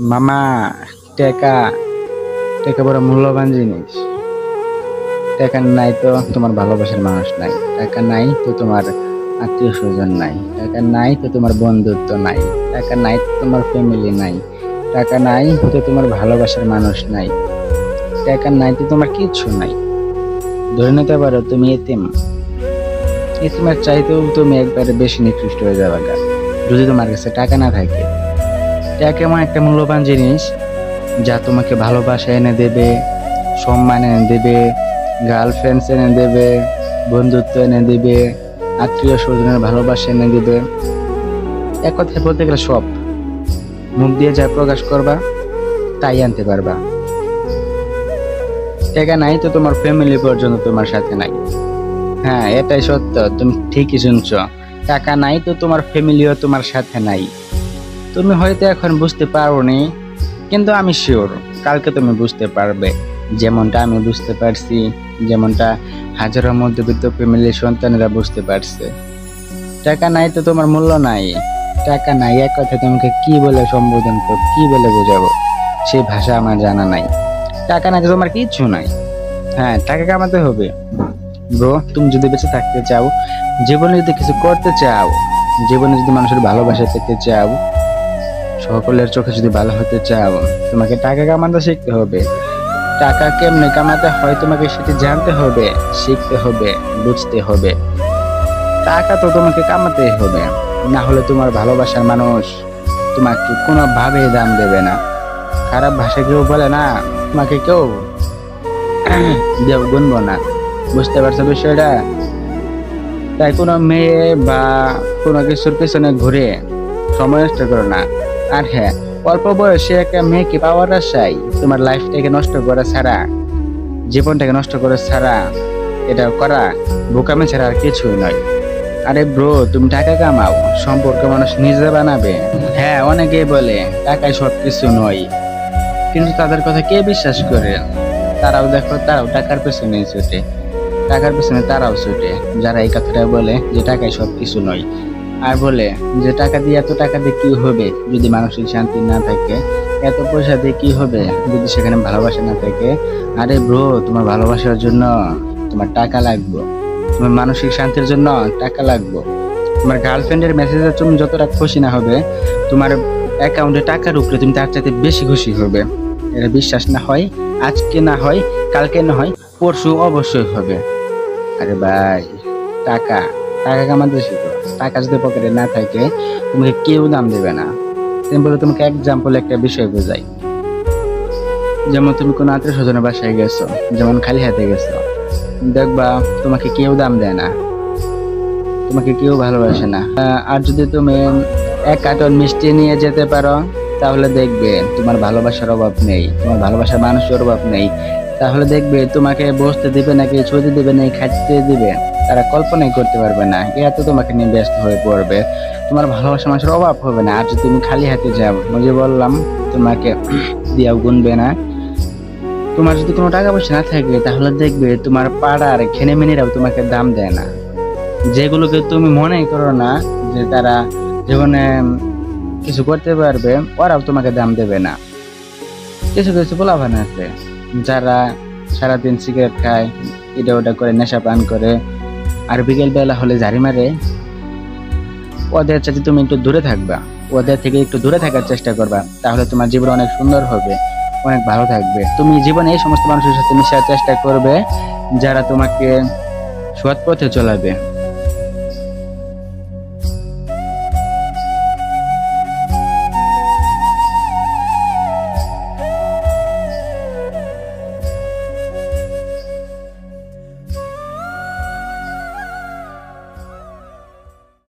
মামা, টাকা টাকা বড় মূল্যবান জিনিস। টাকা নাই তো তোমার ভালোবাসার মানুষ নাই, টাকা নাই তো তোমার আত্মীয় স্বজন নাই, টাকা নাই তো তোমার বন্ধুত্ব নাই, টাকা নাই তো তোমার ফ্যামিলি নাই, টাকা নাই তো তোমার ভালোবাসার মানুষ নাই, টাকা নাই তো তোমার কিচ্ছু নাই। ধরে নিতে পারো তুমি এতিম। এতিমের চাইতেও তুমি একবারে বেশি নিকৃষ্ট হয়ে যাবে যদি তোমার কাছে টাকা না থাকে। টাকা এমন একটা মূল্যবান জিনিস যা তোমাকে ভালোবাসা এনে দেবে, সম্মান এনে দেবে, গার্লফ্রেন্ডস এনে দেবে, বন্ধুত্ব এনে দিবে, আত্মীয় স্বজনের ভালোবাসা এনে দিবে। এক কথায় বলতে গেলে সব মুখ দিয়ে যা প্রকাশ করবা তাই আনতে পারবা। টাকা নাই তো তোমার ফ্যামিলি পর্যন্ত তোমার সাথে নাই। হ্যাঁ, এটাই সত্য, তুমি ঠিকই শুনছো। টাকা নাই তো তোমার ফ্যামিলিও তোমার সাথে নাই। তুমি হয়তো এখন বুঝতে পারোনি, কিন্তু আমি শিওর কালকে তুমি বুঝতে পারবে, যেমনটা আমি বুঝতে পারছি, যেমনটা হাজারো মধ্যবিত্ত ফ্যামিলির সন্তানেরা বুঝতে পারছে। টাকা নাই তো তোমার মূল্য নাই। টাকা নাই এক কথায় তোমাকে কি বলে সম্বোধন করব, কি বলে বোঝাবো, সেই ভাষা আমার জানা নাই। টাকা নাই তো তোমার কিচ্ছু নাই। হ্যাঁ, টাকা কামাতে হবে ব্রো। তুমি যদি বেঁচে থাকতে চাও, জীবনে যদি কিছু করতে চাও, জীবনে যদি মানুষের ভালোবাসা পেতে চাও, সকলের চোখে যদি ভালো হতে চাও, তোমাকে টাকা কামাতে শিখতে হবে। টাকা কেমনে কামাতে হয় তোমাকে সেটি জানতে হবে, শিখতে হবে, বুঝতে হবে। টাকা তো তোমাকে কামাতেই হবে, না হলে তোমার ভালোবাসার মানুষ তোমাকে কোনোভাবেই দাম দেবে না। খারাপ ভাষা কেউ বলে না, তোমাকে কেউ দেব গুনবো না। বুঝতে পারছো বিষয়টা? তাই কোনো মেয়ে বা কোনো কিছুর পেছনে ঘুরে সময় নষ্ট করো না। আর হ্যাঁ, অল্প বয়সে একটা মেয়েকে পাওয়ার আশায় তোমার লাইফটাকে নষ্ট করা ছাড়া, জীবনটাকে নষ্ট করা ছাড়া, এটা করা বোকামি ছাড়া আর কিছুই নয়। আরে ব্রো, তুমি টাকা কামাও, সম্পর্ক মানুষ নিজে বানাবে। হ্যাঁ, অনেকেই বলে টাকায় সবকিছু নয়, কিন্তু তাদের কথা কে বিশ্বাস করে? তারাও দেখো, তারাও টাকার পেছনে ছুটে, টাকার পেছনে তারাও ছুটে, যারা এই কথাটা বলে যে টাকায় সবকিছু নয়। আর বলে যে টাকা দিয়ে, এত টাকা দিয়ে কি হবে যদি মানসিক শান্তি না থাকে, এত পয়সা দিয়ে কি হবে যদি সেখানে ভালোবাসা না থাকে। আরে ব্রো, তোমার ভালোবাসার জন্য তোমার টাকা লাগবে, তোমার মানসিক শান্তির জন্য টাকা লাগবে। তোমার গার্লফ্রেন্ডের মেসেজে তুমি যতটা খুশি না হবে, তোমার অ্যাকাউন্টে টাকা ঢুকলে তুমি তার চাইতে বেশি খুশি হবে। এটা বিশ্বাস না হয়, আজকে না হয় কালকে, না হয় পরশু অবশ্যই হবে। আরে ভাই, টাকা টাকা কামাতে শিখো। টাকা যদি পকেটে না থাকে তোমাকে কেউ দাম দেবে না। সিম্পল তোমাকে এক্সাম্পল একটা বিষয় বোঝাই। যেমন তুমি কোনো আত্মীয় স্বজনের বাসায় গেছো, যেমন খালি হাতে গেছো, দেখবা তোমাকে কেউ দাম দেয় না, তোমাকে কেউ ভালোবাসে না। আর যদি তুমি এক কার্টন মিষ্টি নিয়ে যেতে পারো, তাহলে দেখবে তোমার ভালোবাসার অভাব নেই, তোমার ভালোবাসার মানুষের অভাব নেই। তাহলে দেখবে তোমাকে বসতে দিবে নাকি, ছুটি দিবে নাকি, খাইতে দিবে, তারা কল্পনাই করতে পারবে না। এত তোমাকে নিয়ে ব্যস্ত হয়ে পড়বে, তোমার ভালোবাসার মানুষের অভাব হবে না। আর যদি তুমি খালি হাতে যাও, ওই যে বললাম, তোমাকে দিয়াও গুনবে না। তোমার যদি কোনো টাকা পয়সা না থাকে, তাহলে দেখবে তোমার পাড়ার খেনেমেনেরাও তোমাকে দাম দেয় না। যেগুলোকে তুমি মনে করো না যে তারা জীবনে কিছু করতে পারবে, ওরাও তোমাকে দাম দেবে না। কিছু কিছু পোলাপান আছে যারা সারাদিন সিগারেট খায়, এটা ওটা করে, নেশা পান করে, আর বিকেল বেলা হলে ঝাড়ি মারে। ওদের সাথে তুমি একটু দূরে থাকবা, ওদের থেকে একটু দূরে থাকার চেষ্টা করবা, তাহলে তোমার জীবন অনেক সুন্দর হবে, অনেক ভালো থাকবে। তুমি জীবনে এই সমস্ত মানুষের সাথে মিশার চেষ্টা করবে যারা তোমাকে সৎ পথে চলাবে।